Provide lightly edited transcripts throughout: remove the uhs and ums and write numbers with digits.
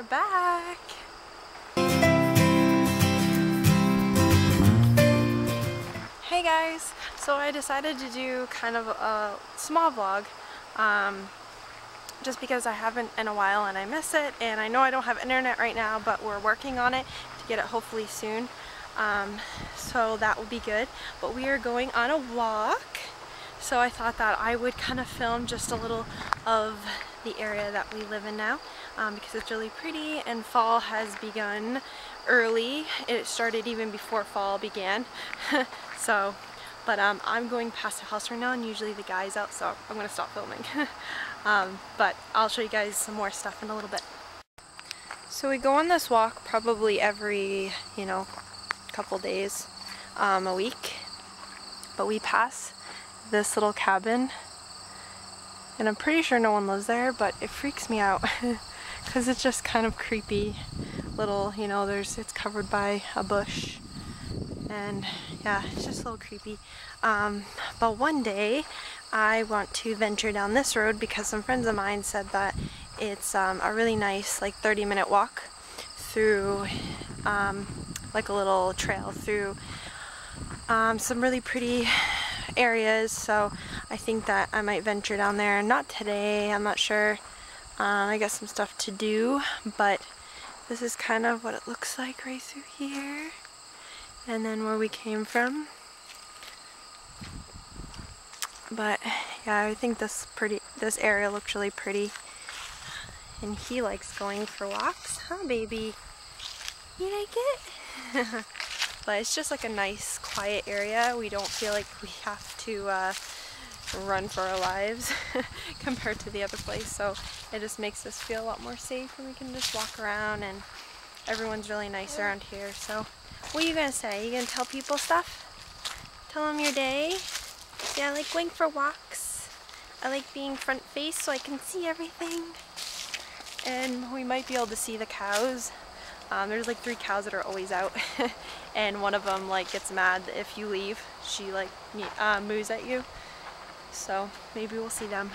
we're back. Hey guys, so I decided to do kind of a small vlog just because I haven't in a while and I miss it, and I know I don't have internet right now, but we're working on it to get it hopefully soon, so that will be good. But we are going on a walk, so I thought that I would kind of film just a little of the area that we live in now, because it's really pretty and fall has begun early. It started even before fall began. So, but I'm going past the house right now, and usually the guy's out, so I'm going to stop filming. But I'll show you guys some more stuff in a little bit. So we go on this walk probably every, couple days, a week. But we pass this little cabin, and I'm pretty sure no one lives there, but it freaks me out because it's just kind of creepy. Little, it's covered by a bush, and yeah, it's just a little creepy. But one day I want to venture down this road because some friends of mine said that it's a really nice, like 30-minute walk through like a little trail through some really pretty areas. So I think that I might venture down there. Not today, I'm not sure. I got some stuff to do, but this is kind of what it looks like right through here, and then where we came from. But yeah, I think this area looks really pretty, and he likes going for walks, huh baby? You like it? But it's just like a nice quiet area. We don't feel like we have to run for our lives compared to the other place, so it just makes us feel a lot more safe, and we can just walk around, and everyone's really nice around here. So what are you gonna say? You gonna tell people stuff? Tell them your day? Yeah, I like going for walks. I like being front face so I can see everything, and we might be able to see the cows. There's like 3 cows that are always out and one of them like gets mad if you leave. She like moos at you. So maybe we'll see them.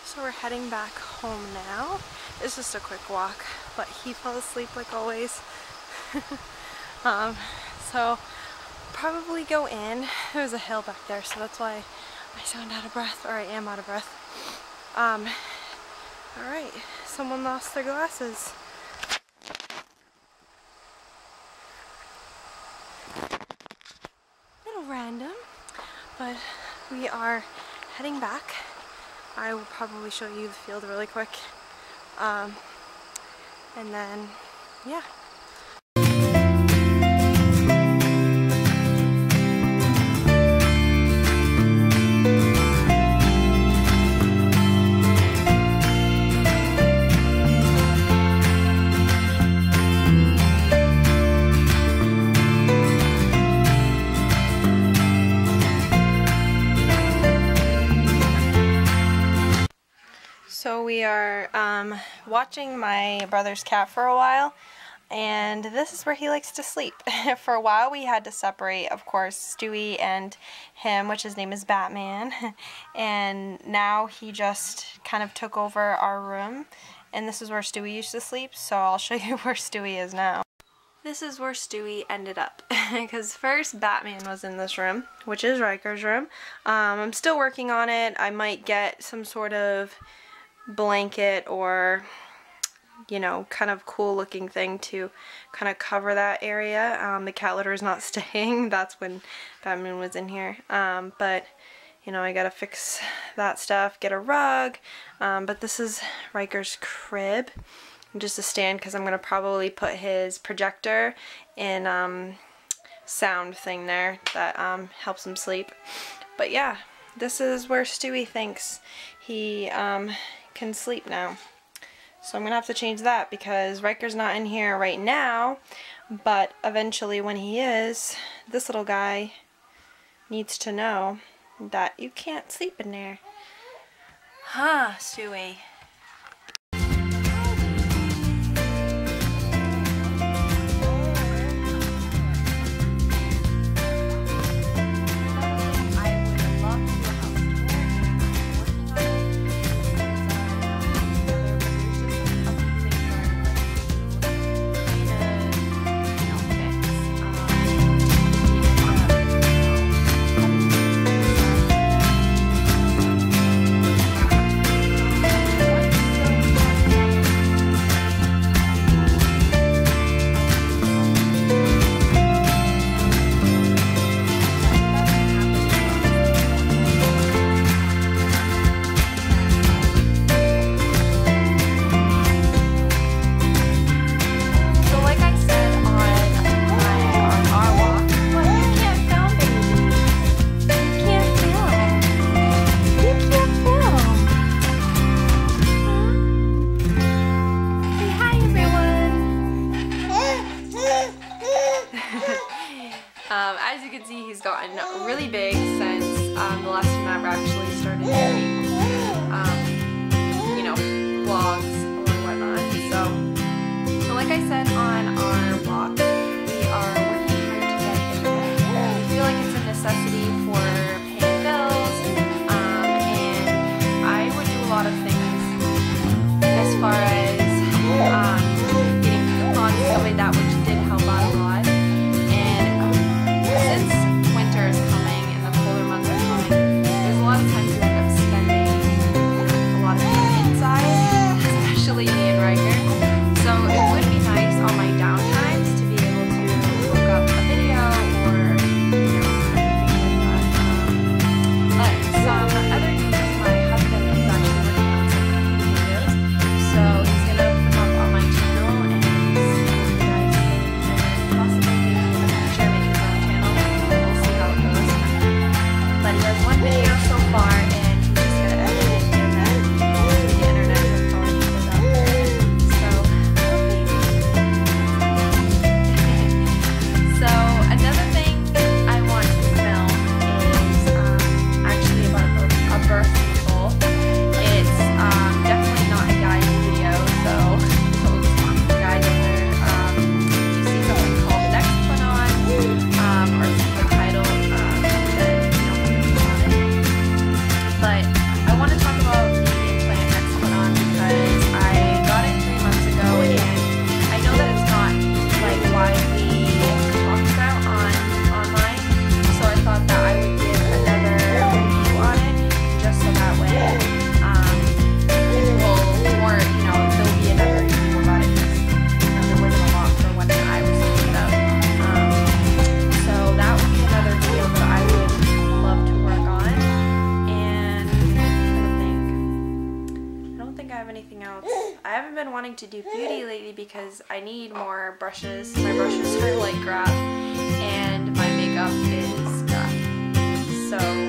So we're heading back home now. It's just a quick walk, but he fell asleep like always. So probably go in. There's a hill back there, so that's why I sound out of breath, or I am out of breath. Alright, someone lost their glasses. Little random, but we are heading back. I will probably show you the field really quick. And then, yeah. So we are watching my brother's cat for a while, and this is where he likes to sleep. For a while we had to separate, of course, Stewie and him, which his name is Batman, and now he just kind of took over our room, and this is where Stewie used to sleep, so I'll show you where Stewie is now. This is where Stewie ended up, because first Batman was in this room, which is Ryker's room. I'm still working on it. I might get some sort of blanket or kind of cool looking thing to kind of cover that area. The cat litter is not staying. That's when Batman was in here. But I gotta fix that stuff, get a rug. But this is Ryker's crib, just a stand, because I'm gonna probably put his projector in sound thing there that helps him sleep. But yeah, this is where Stewie thinks he can sleep now. So I'm gonna have to change that because Ryker's not in here right now, but eventually when he is, this little guy needs to know that you can't sleep in there. Huh, Stewie? have anything else. I haven't been wanting to do beauty lately because I need more brushes. My brushes are like crap and my makeup is crap. So